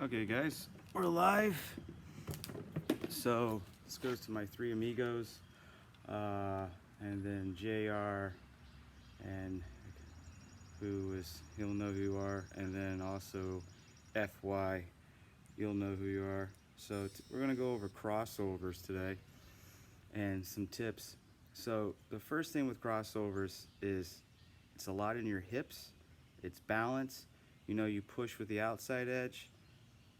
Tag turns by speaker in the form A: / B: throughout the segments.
A: Okay guys, we're live. So this goes to my three amigos, and then JR, and he'll know who you are, and then also FY, you'll know who you are. So we're gonna go over crossovers today and some tips. So the first thing with crossovers is it's a lot in your hips, it's balance. You know, you push with the outside edge,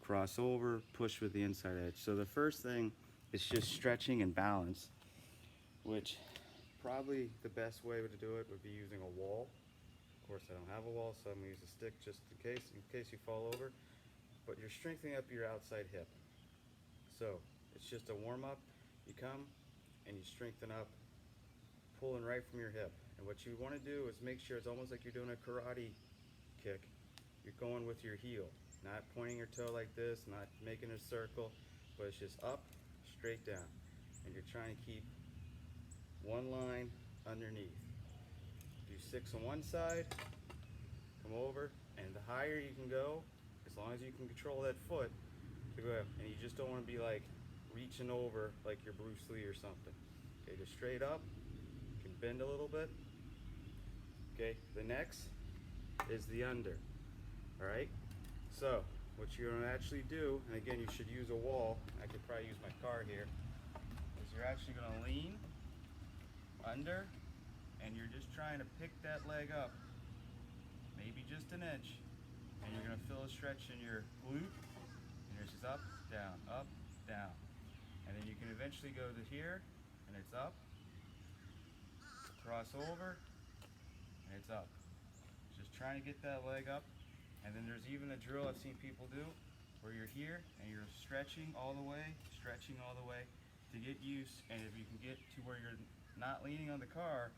A: cross over, push with the inside edge. So the first thing is just stretching and balance, which probably the best way to do it would be using a wall. Of course I don't have a wall, so I'm gonna use a stick just in case you fall over. But you're strengthening up your outside hip. So it's just a warm up. You come and you strengthen up, pulling right from your hip. And what you want to do is make sure it's almost like you're doing a karate kick. You're going with your heel, not pointing your toe like this, not making a circle, but it's just up, straight down. And you're trying to keep one line underneath. Do 6 on one side, come over, and the higher you can go, as long as you can control that foot, to go, and you just don't want to be like reaching over like you're Bruce Lee or something. Okay, just straight up, you can bend a little bit. Okay, the next is the under. All right, so what you're going to actually do, and again you should use a wall, I could probably use my car here, is you're actually going to lean under, and you're just trying to pick that leg up, maybe just an inch, and you're going to feel a stretch in your glute, and it's just up, down, and then you can eventually go to here, and it's up, cross over, and it's up. Just trying to get that leg up. And then there's even a drill I've seen people do where you're here and you're stretching all the way to get used. And if you can get to where you're not leaning on the car,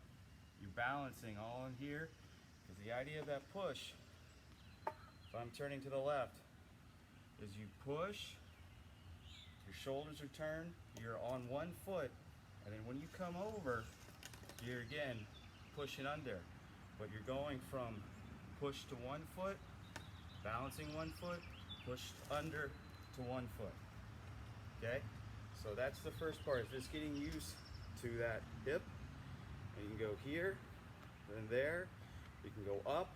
A: you're balancing all in here. Because the idea of that push, if I'm turning to the left, is you push, your shoulders are turned, you're on one foot, and then when you come over, you're again pushing under. But you're going from push to one foot, balancing one foot, pushed under to one foot. Okay? So that's the first part, is just getting used to that hip. And you can go here, then there. You can go up,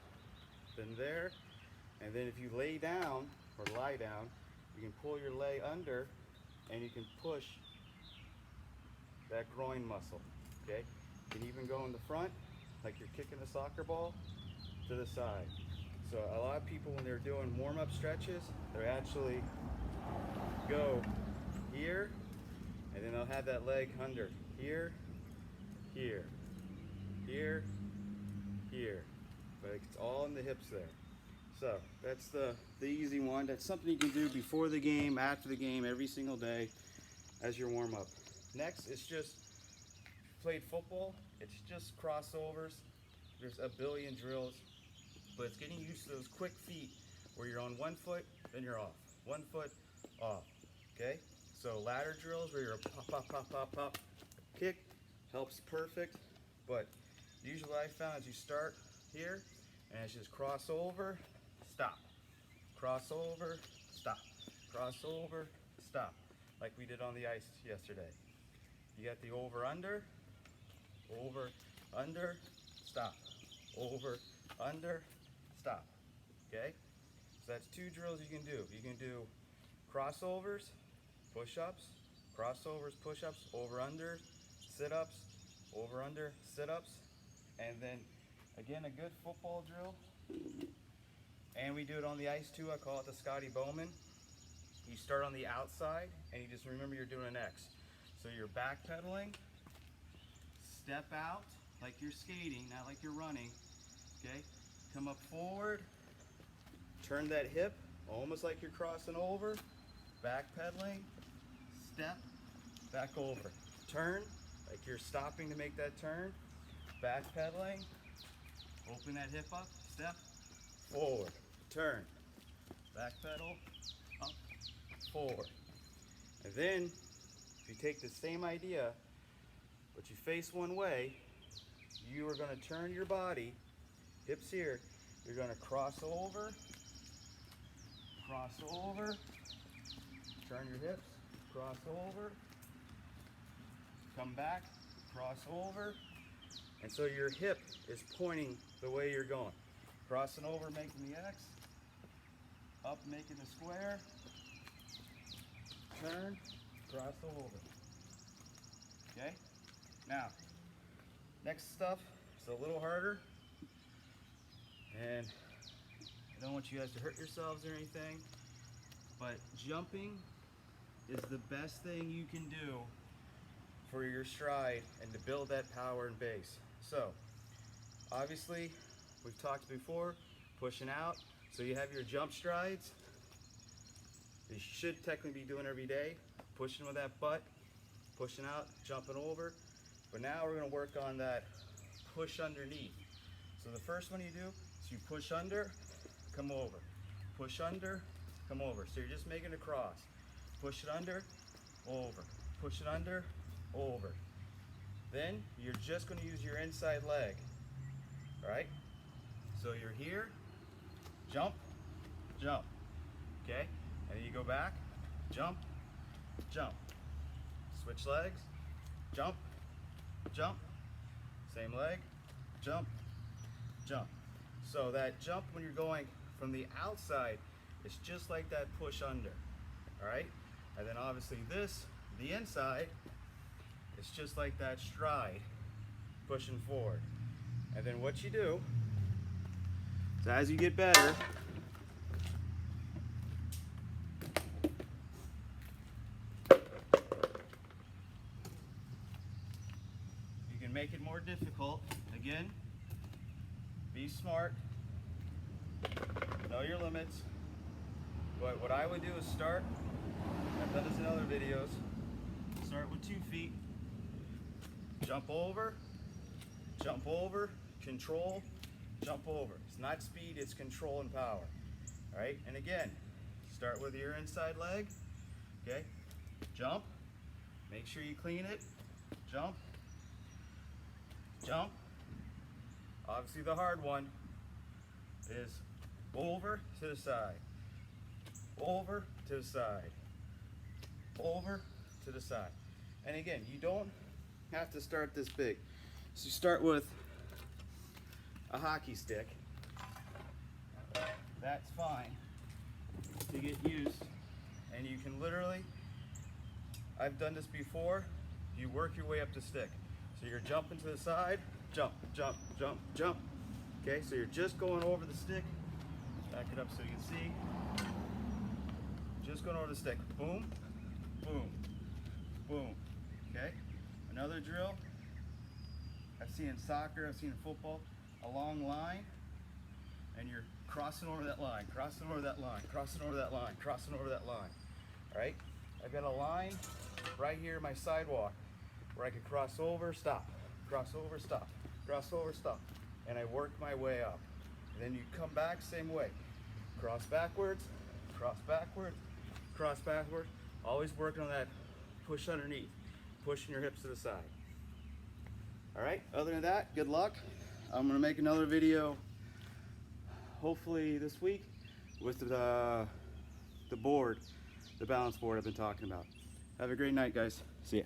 A: then there. And then if you lay down or lie down, you can pull your leg under and you can push that groin muscle. Okay? You can even go in the front, like you're kicking a soccer ball, to the side. So a lot of people, when they're doing warm-up stretches, they actually go here, and then they'll have that leg under here, here, here, here. But it's all in the hips there. So that's the easy one. That's something you can do before the game, after the game, every single day as your warm-up. Next, it's just, played football, it's just crossovers. There's a billion drills. But it's getting used to those quick feet where you're on one foot, then you're off. One foot, off. Okay? So ladder drills where you're a pop, pop, pop, pop, pop, kick helps perfect. But usually what I found is you start here and it's just cross over, stop. Cross over, stop. Cross over, stop. Like we did on the ice yesterday. You got the over, under, stop. Over, under, stop. Okay? So that's 2 drills you can do. You can do crossovers, push-ups, crossovers, push-ups, over-under, sit-ups, over-under, sit-ups, and then again a good football drill. And we do it on the ice too. I call it the Scotty Bowman. You start on the outside and you just remember you're doing an X. So you're backpedaling, step out like you're skating, not like you're running. Okay? Come up forward, turn that hip, almost like you're crossing over, backpedaling, step, back over. Turn, like you're stopping to make that turn, backpedaling, open that hip up, step, forward, turn, backpedal, up, forward. And then, if you take the same idea, but you face one way, you are going to turn your body, hips here, you're going to cross over, cross over, turn your hips, cross over, come back, cross over, and so your hip is pointing the way you're going. Crossing over, making the X, up, making the square, turn, cross over. Okay? Now, next stuff is a little harder, and I don't want you guys to hurt yourselves or anything, but jumping is the best thing you can do for your stride and to build that power and base. So, obviously, we've talked before, pushing out, so you have your jump strides. You should technically be doing every day, pushing with that butt, pushing out, jumping over. But now we're gonna work on that push underneath. So the first one you do is you push under, come over. Push under, come over. So you're just making a cross. Push it under, over. Push it under, over. Then you're just gonna use your inside leg, all right? So you're here, jump, jump, okay? And then you go back, jump, jump. Switch legs, jump, jump, same leg, jump, jump. So that jump when you're going from the outside is just like that push under, all right? And then obviously this, the inside, it's just like that stride, pushing forward. And then what you do, so as you get better, you can make it more difficult. Again, be smart, know your limits. But what I would do is start, I've done this in other videos, start with 2 feet, jump over, control, jump over. It's not speed, it's control and power. All right, and again, start with your inside leg, okay? Jump, make sure you clean it, jump, jump. Obviously the hard one is over to the side, over to the side, over to the side. And again, you don't have to start this big. So you start with a hockey stick. That's fine to get used. And you can literally, I've done this before, you work your way up the stick. So you're jumping to the side, jump, jump, jump, jump. Okay, so you're just going over the stick. Back it up so you can see. Just going over the stick. Boom, boom, boom. Okay, another drill I've seen in soccer, I've seen in football, a long line, and you're crossing over that line, crossing over that line, crossing over that line, crossing over that line. All right, I've got a line right here, my sidewalk, where I can cross over, stop, cross over, stop, cross over, stop, and I work my way up. And then you come back, same way, cross backwards, cross backwards, cross backwards, always working on that push underneath, pushing your hips to the side. All right, other than that, good luck. I'm gonna make another video, hopefully this week, with the board, the balance board I've been talking about. Have a great night, guys. See ya.